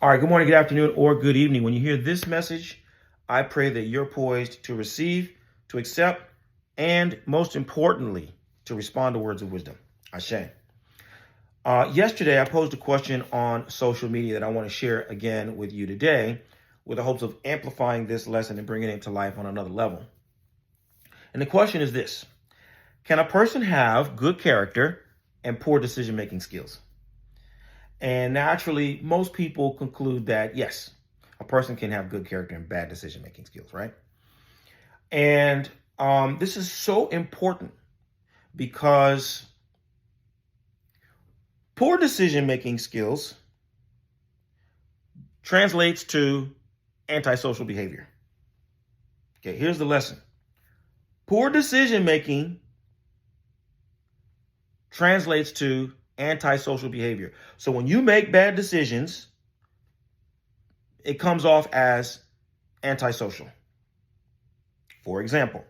All right, good morning, good afternoon, or good evening. When you hear this message, I pray that you're poised to receive, to accept, and most importantly, to respond to words of wisdom. Ashe. Yesterday, I posed a question on social media that I want to share again with you today with the hopes of amplifying this lesson and bringing it to life on another level. And the question is this: can a person have good character and poor decision-making skills? And naturally, most people conclude that, yes, a person can have good character and bad decision-making skills, right? And this is so important because poor decision-making skills translates to antisocial behavior. Okay, here's the lesson. Poor decision-making translates to antisocial behavior. So when you make bad decisions, it comes off as antisocial. For example,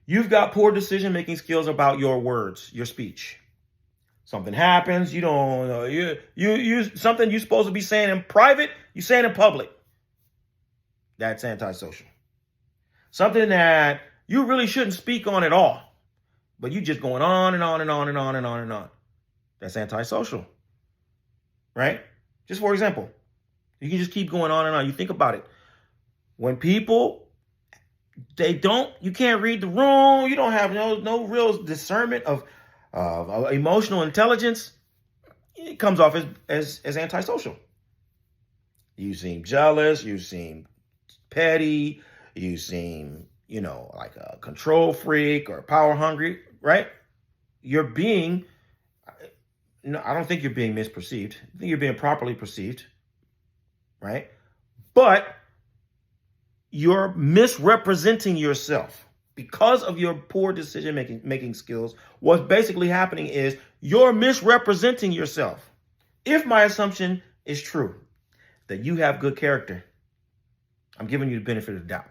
you've got poor decision-making skills about your words, your speech. Something happens, you don't know, you something you're supposed to be saying in private, you say it in public. That's antisocial. Something that you really shouldn't speak on at all, but you just going on and on and on and on and on and on. That's antisocial, right? Just for example, you can just keep going on and on. You think about it. When people, you can't read the room, you don't have no real discernment of emotional intelligence, it comes off as antisocial. You seem jealous, you seem petty, you seem, like a control freak or power hungry, right? You're being, no, I don't think you're being misperceived. I think you're being properly perceived, right? But you're misrepresenting yourself. Because of your poor decision-making skills, what's basically happening is you're misrepresenting yourself. If my assumption is true, that you have good character, I'm giving you the benefit of the doubt.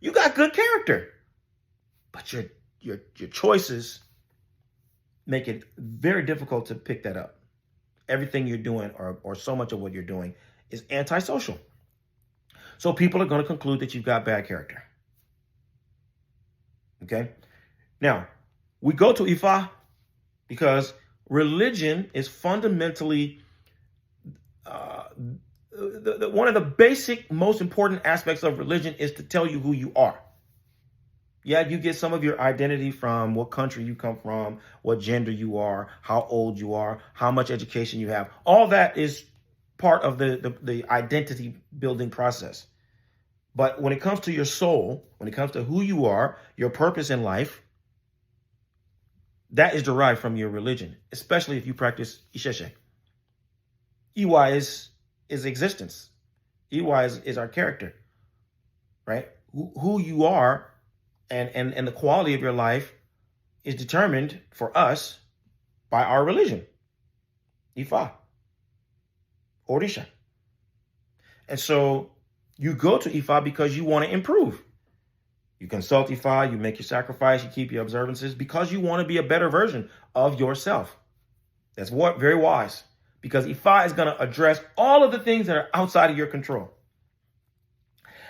You got good character, but your choices make it very difficult to pick that up. Everything you're doing, or so much of what you're doing, is antisocial. So people are going to conclude that you've got bad character. Okay. Now, we go to Ifa because religion is fundamentally one of the basic, most important aspects of religion is to tell you who you are. Yeah, you get some of your identity from what country you come from, what gender you are, how old you are, how much education you have. All that is part of the identity building process. But when it comes to your soul, when it comes to who you are, your purpose in life, that is derived from your religion, especially if you practice Isheshe. Iwa is existence. Iwa is our character, right? Who you are and the quality of your life is determined for us by our religion, Ifa, Orisha. And so you go to Ifa because you want to improve. You consult Ifa, you make your sacrifice, you keep your observances because you want to be a better version of yourself. That's very wise, because Ifa is going to address all of the things that are outside of your control.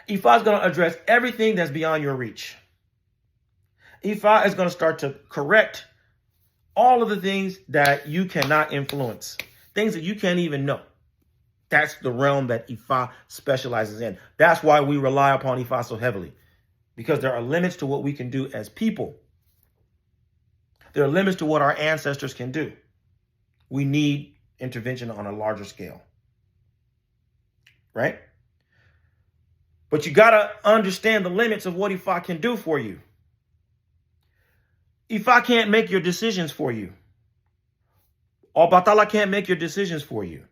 Ifa is going to address everything that's beyond your reach. Ifa is going to start to correct all of the things that you cannot influence, things that you can't even know. That's the realm that Ifa specializes in. That's why we rely upon Ifa so heavily, because there are limits to what we can do as people. There are limits to what our ancestors can do. We need intervention on a larger scale, right? But you got to understand the limits of what Ifa can do for you. Ifa can't make your decisions for you. Obatala can't make your decisions for you.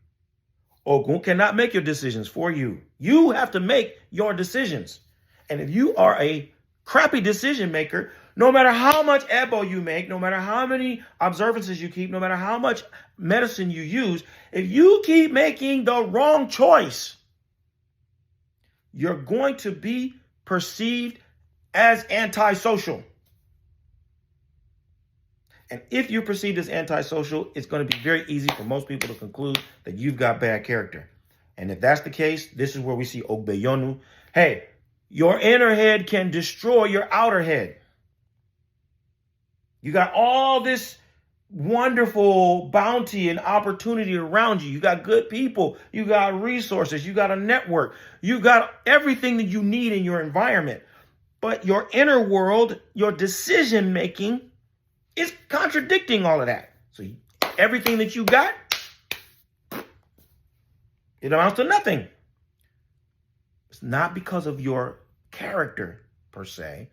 Ogun cannot make your decisions for you. You have to make your decisions. And if you are a crappy decision maker, no matter how much ebo you make, no matter how many observances you keep, no matter how much medicine you use, if you keep making the wrong choice, you're going to be perceived as antisocial. And if you're perceived as antisocial, it's going to be very easy for most people to conclude that you've got bad character. And if that's the case, this is where we see Ogbeyonu. Hey, your inner head can destroy your outer head. You got all this wonderful bounty and opportunity around you. You got good people. You got resources. You got a network. You got everything that you need in your environment. But your inner world, your decision making, is contradicting all of that. So everything that you got, it amounts to nothing. It's not because of your character per se.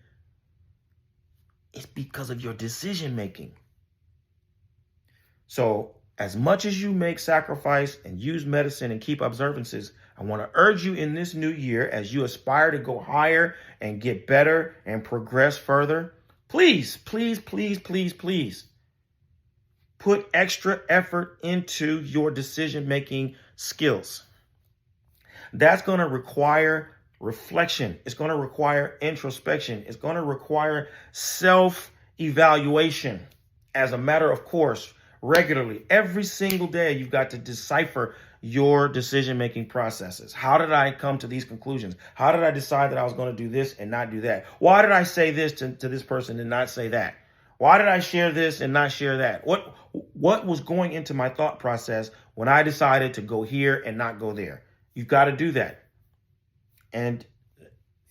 It's because of your decision making. So as much as you make sacrifice and use medicine and keep observances, I want to urge you in this new year, as you aspire to go higher and get better and progress further, please, please, please, please, please put extra effort into your decision-making skills. That's going to require reflection. It's going to require introspection. It's going to require self-evaluation as a matter of course, regularly. Every single day, you've got to decipher your decision-making processes. How did I come to these conclusions? How did I decide that I was going to do this and not do that? Why did I say this to this person and not say that? Why did I share this and not share that? What was going into my thought process when I decided to go here and not go there? You've got to do that. And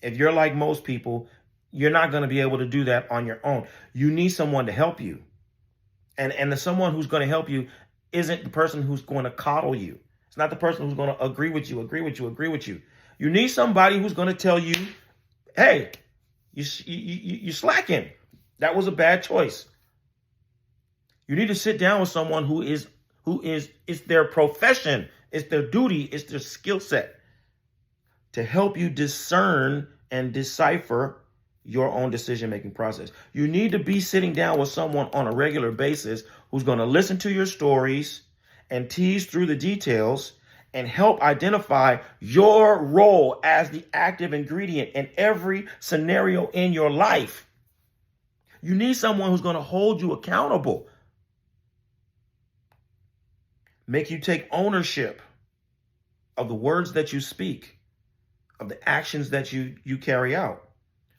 if you're like most people, you're not going to be able to do that on your own. You need someone to help you. And the someone who's going to help you isn't the person who's going to coddle you. It's not the person who's going to agree with you. You need somebody who's going to tell you, hey, you slacking. That was a bad choice. You need to sit down with someone who is it's their profession, it's their duty, it's their skill set to help you discern and decipher your own decision-making process. You need to be sitting down with someone on a regular basis who's going to listen to your stories and tease through the details and help identify your role as the active ingredient in every scenario in your life. You need someone who's going to hold you accountable, make you take ownership of the words that you speak, of the actions that you carry out,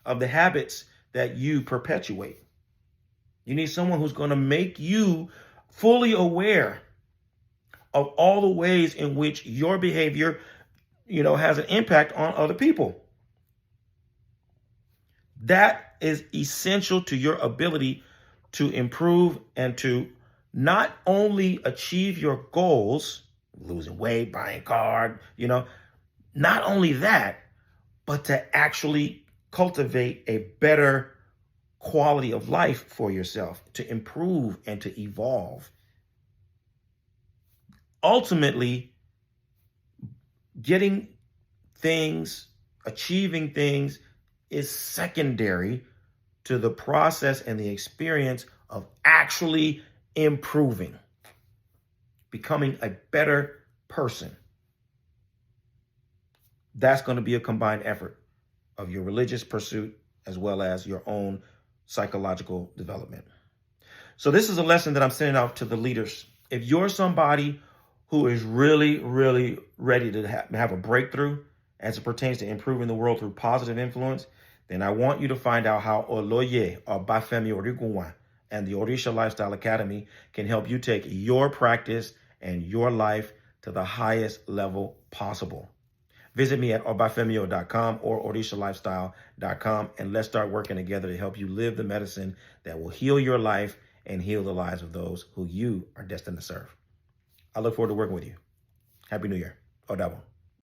of the habits that you perpetuate. You need someone who's going to make you fully aware of all the ways in which your behavior, has an impact on other people. That is essential to your ability to improve and to not only achieve your goals, losing weight, buying a car, not only that, but to actually cultivate a better quality of life for yourself, to improve and to evolve. Ultimately, getting things, achieving things is secondary to the process and the experience of actually improving, becoming a better person. That's going to be a combined effort of your religious pursuit as well as your own psychological development. So this is a lesson that I'm sending out to the leaders. If you're somebody who is really, really ready to have a breakthrough as it pertains to improving the world through positive influence, then I want you to find out how Oloye or Bafemi Origuwa and the Orisha Lifestyle Academy can help you take your practice and your life to the highest level possible. Visit me at obafemio.com or orishalifestyle.com, and let's start working together to help you live the medicine that will heal your life and heal the lives of those who you are destined to serve. I look forward to working with you. Happy New Year. Odabo.